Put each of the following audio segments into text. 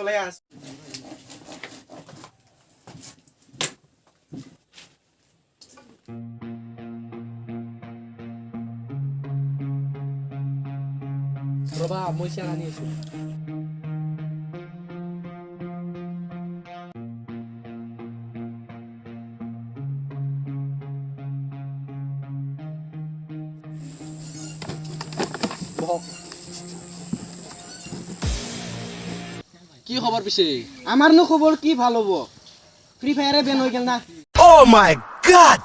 চলাই আছ ৰবা মই চাহ আনি আছো কি খবৰ পিছে আমাৰনো খবৰ কি ভাল হ'ব ফ্ৰী ফায়াৰে বেন হৈ গেল না Oh my god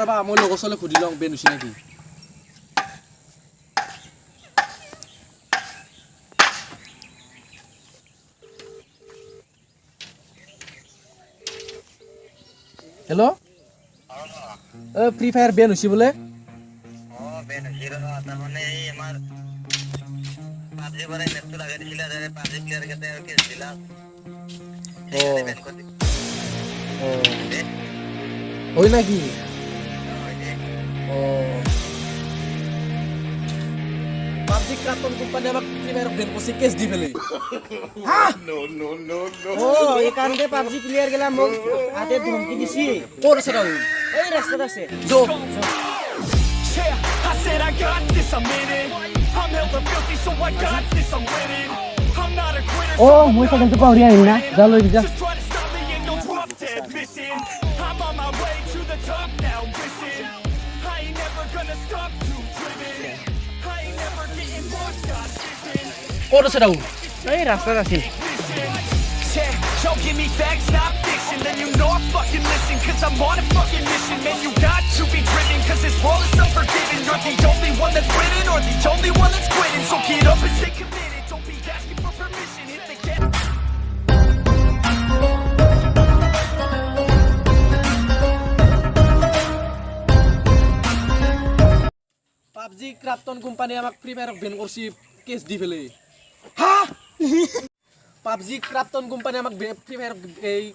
ৰবা মই লগৰ চলে সুধি লওঁ বেন হৈছে নেকি হেল্ল' ফ্ৰী ফায়াৰ বেন হৈছে বোলে বেন হৈছিল তাৰমানে এই আমাৰ পাবজি পৰাই নেটটো লগাই দিছিলে পাবজি প্লেয়াৰ কেইটা কেছ দিলা বেন কৰি হয় নাকি পাবজি ক্ৰাফটন কোম্পানী আমাক ফ্ৰী ফায়াৰ বেন কৰিছে কেছ দি পেলাই এই কাৰণে পাবজি প্লেয়াৰ গেলা মোক হাতে ধমকি দিছি ক'ত আছে তই এই ৰাস্তাত আছে I said I got this, I'm in it. I'm hella filthy, so I got this, I'm winning. I'm not a quitter, so মই সেকেন্ডটো পাহৰি আহিম না যা লৈ যা just try to stop me, ain't no drop dead missing. I'm on my way to the top now, listen. I ain't never gonna stop, too driven. I ain't never getting lost, got vision. ক'ত আছে তই এই ৰাস্তাত আছে Yeah, yo, give me facts, not fiction. Then you know I fucking listen, cause I'm on a fucking mission. Man, you got to be driven, cause this world is unforgiving. You're the only one that's winning, or the only one that's quitting. So get up and stay committed, don't be asking for permission. Hit the gas. PUBG Krafton company আমাক free ফায়াৰক ban কৰিছে case দি পেলাই PUBG Krafton company আমাক free ফায়াৰক এই